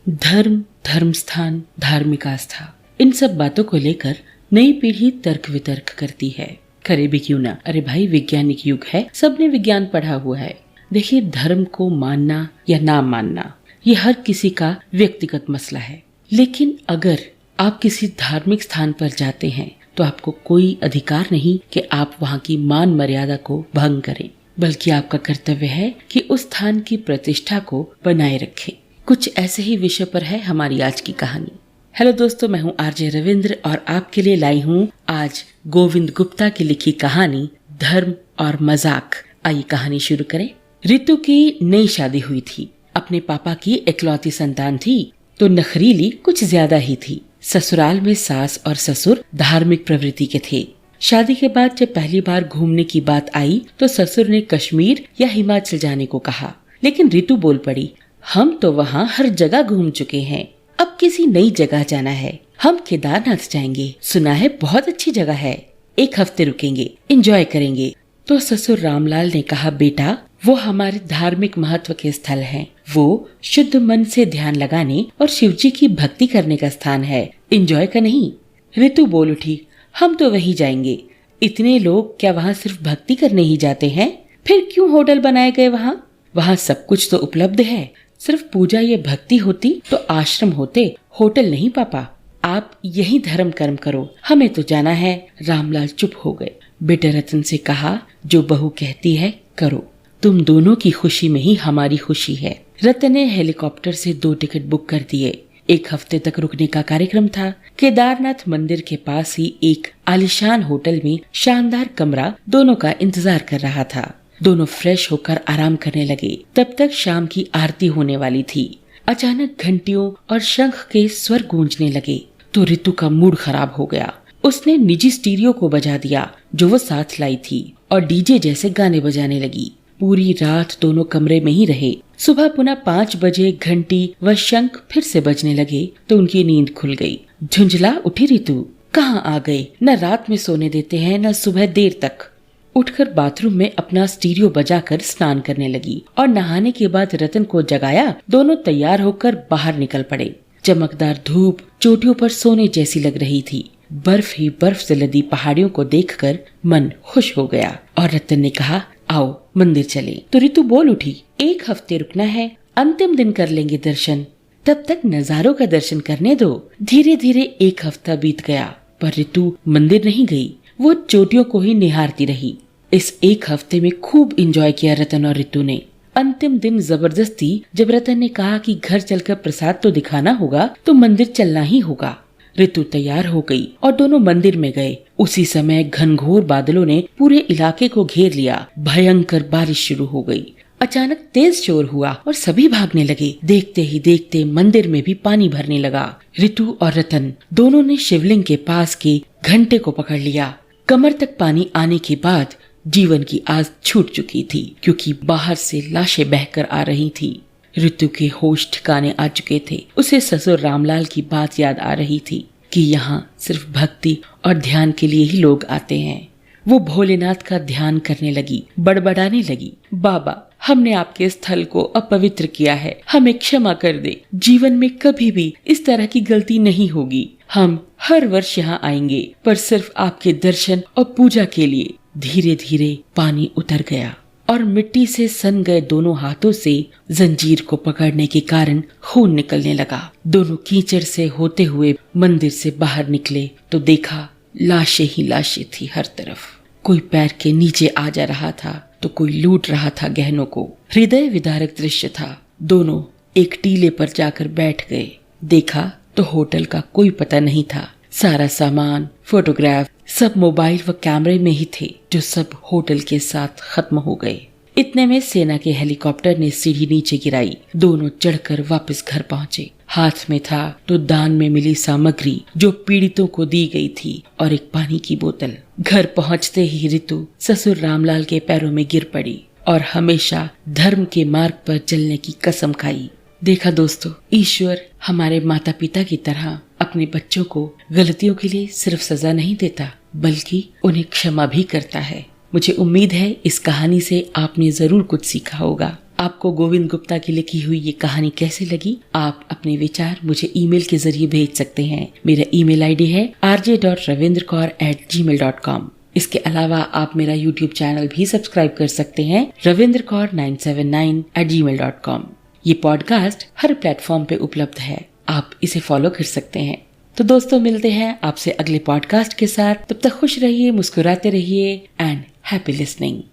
धर्म, धर्म स्थान, धार्मिक आस्था, इन सब बातों को लेकर नई पीढ़ी तर्क वितर्क करती है। करे भी क्यों ना। अरे भाई, वैज्ञानिक युग है, सबने विज्ञान पढ़ा हुआ है। देखिए, धर्म को मानना या ना मानना ये हर किसी का व्यक्तिगत मसला है। लेकिन अगर आप किसी धार्मिक स्थान पर जाते हैं तो आपको कोई अधिकार नहीं कि आप वहाँ की मान मर्यादा को भंग करें, बल्कि आपका कर्तव्य है कि उस स्थान की प्रतिष्ठा को बनाए रखें। कुछ ऐसे ही विषय पर है हमारी आज की कहानी। हेलो दोस्तों, मैं हूँ आरजे रविंद्र और आपके लिए लाई हूँ आज गोविंद गुप्ता की लिखी कहानी धर्म और मजाक। आइए कहानी शुरू करें। रितु की नई शादी हुई थी। अपने पापा की इकलौती संतान थी तो नखरीली कुछ ज्यादा ही थी। ससुराल में सास और ससुर धार्मिक प्रवृत्ति के थे। शादी के बाद जब पहली बार घूमने की बात आई तो ससुर ने कश्मीर या हिमाचल जाने को कहा, लेकिन रितु बोल पड़ी, हम तो वहाँ हर जगह घूम चुके हैं, अब किसी नई जगह जाना है। हम केदारनाथ जाएंगे, सुना है बहुत अच्छी जगह है, 1 हफ्ते रुकेंगे, एंजॉय करेंगे। तो ससुर रामलाल ने कहा, बेटा वो हमारे धार्मिक महत्व के स्थल हैं। वो शुद्ध मन से ध्यान लगाने और शिवजी की भक्ति करने का स्थान है, एंजॉय का नहीं। रितु बोल उठी, हम तो वही जाएंगे। इतने लोग क्या वहाँ सिर्फ भक्ति करने ही जाते हैं? फिर क्यों होटल बनाए गए वहाँ? वहाँ सब कुछ तो उपलब्ध है। सिर्फ पूजा या भक्ति होती तो आश्रम होते, होटल नहीं पापा। आप यही धर्म कर्म करो, हमें तो जाना है। रामलाल चुप हो गए। बेटे रतन से कहा, जो बहू कहती है करो, तुम दोनों की खुशी में ही हमारी खुशी है। रतन ने हेलीकॉप्टर से 2 टिकट बुक कर दिए। 1 हफ्ते तक रुकने का कार्यक्रम था। केदारनाथ मंदिर के पास ही एक आलीशान होटल में शानदार कमरा दोनों का इंतजार कर रहा था। दोनों फ्रेश होकर आराम करने लगे। तब तक शाम की आरती होने वाली थी। अचानक घंटियों और शंख के स्वर गूंजने लगे तो रितु का मूड खराब हो गया। उसने निजी स्टीरियो को बजा दिया जो वो साथ लाई थी और डीजे जैसे गाने बजाने लगी। पूरी रात दोनों कमरे में ही रहे। सुबह पुनः 5 बजे घंटी व शंख फिर से बजने लगे तो उनकी नींद खुल गई। झुंझला उठी रितु, कहाँ आ गए? न रात में सोने देते हैं न सुबह देर तक। उठकर बाथरूम में अपना स्टीरियो बजाकर स्नान करने लगी और नहाने के बाद रतन को जगाया। दोनों तैयार होकर बाहर निकल पड़े। चमकदार धूप चोटियों पर सोने जैसी लग रही थी। बर्फ ही बर्फ से लदी पहाड़ियों को देखकर मन खुश हो गया और रतन ने कहा, आओ मंदिर चले। तो रितु बोल उठी, 1 हफ्ते रुकना है, अंतिम दिन कर लेंगे दर्शन, तब तक नजारों का दर्शन करने दो। धीरे धीरे 1 हफ्ता बीत गया पर रितु मंदिर नहीं गई। वो चोटियों को ही निहारती रही। इस 1 हफ्ते में खूब एंजॉय किया रतन और रितु ने। अंतिम दिन जबरदस्ती जब रतन ने कहा कि घर चलकर प्रसाद तो दिखाना होगा तो मंदिर चलना ही होगा। रितु तैयार हो गई और दोनों मंदिर में गए। उसी समय घनघोर बादलों ने पूरे इलाके को घेर लिया। भयंकर बारिश शुरू हो गई। अचानक तेज शोर हुआ और सभी भागने लगे। देखते ही देखते मंदिर में भी पानी भरने लगा। रितु और रतन दोनों ने शिवलिंग के पास के घंटे को पकड़ लिया। कमर तक पानी आने के बाद जीवन की आस छूट चुकी थी, क्योंकि बाहर से लाशें बहकर आ रही थी। रितु के होश ठिकाने आ चुके थे। उसे ससुर रामलाल की बात याद आ रही थी कि यहाँ सिर्फ भक्ति और ध्यान के लिए ही लोग आते हैं। वो भोलेनाथ का ध्यान करने लगी, बड़बड़ाने लगी, बाबा हमने आपके स्थल को अपवित्र किया है, हमें क्षमा कर दे। जीवन में कभी भी इस तरह की गलती नहीं होगी। हम हर वर्ष यहाँ आएंगे, पर सिर्फ आपके दर्शन और पूजा के लिए। धीरे धीरे पानी उतर गया और मिट्टी से सन गए दोनों हाथों से जंजीर को पकड़ने के कारण खून निकलने लगा। दोनों कीचड़ से होते हुए मंदिर से बाहर निकले तो देखा लाशें ही लाशें थी हर तरफ। कोई पैर के नीचे आ जा रहा था तो कोई लूट रहा था गहनों को। हृदय विदारक दृश्य था। दोनों एक टीले पर जाकर बैठ गए। देखा तो होटल का कोई पता नहीं था। सारा सामान, फोटोग्राफ सब मोबाइल व कैमरे में ही थे, जो सब होटल के साथ खत्म हो गए। इतने में सेना के हेलीकॉप्टर ने सीढ़ी नीचे गिराई। दोनों चढ़कर वापस घर पहुँचे। हाथ में था तो दान में मिली सामग्री जो पीड़ितों को दी गई थी और एक पानी की बोतल। घर पहुँचते ही रितु ससुर रामलाल के पैरों में गिर पड़ी और हमेशा धर्म के मार्ग पर चलने की कसम खाई। देखा दोस्तों, ईश्वर हमारे माता पिता की तरह अपने बच्चों को गलतियों के लिए सिर्फ सजा नहीं देता, बल्कि उन्हें क्षमा भी करता है। मुझे उम्मीद है इस कहानी से आपने जरूर कुछ सीखा होगा। आपको गोविंद गुप्ता की लिखी हुई ये कहानी कैसी लगी? आप अपने विचार मुझे ईमेल के जरिए भेज सकते हैं। मेरा ईमेल आईडी है rj.ravindrkaur@gmail.com। इसके अलावा आप मेरा YouTube चैनल भी सब्सक्राइब कर सकते हैं ravindrakaur979@gmail.com। ये पॉडकास्ट हर प्लेटफॉर्म पे उपलब्ध है, आप इसे फॉलो कर सकते हैं। तो दोस्तों, मिलते हैं आपसे अगले पॉडकास्ट के साथ। तब तक खुश रहिए, मुस्कुराते रहिए एंड हैप्पी लिसनिंग।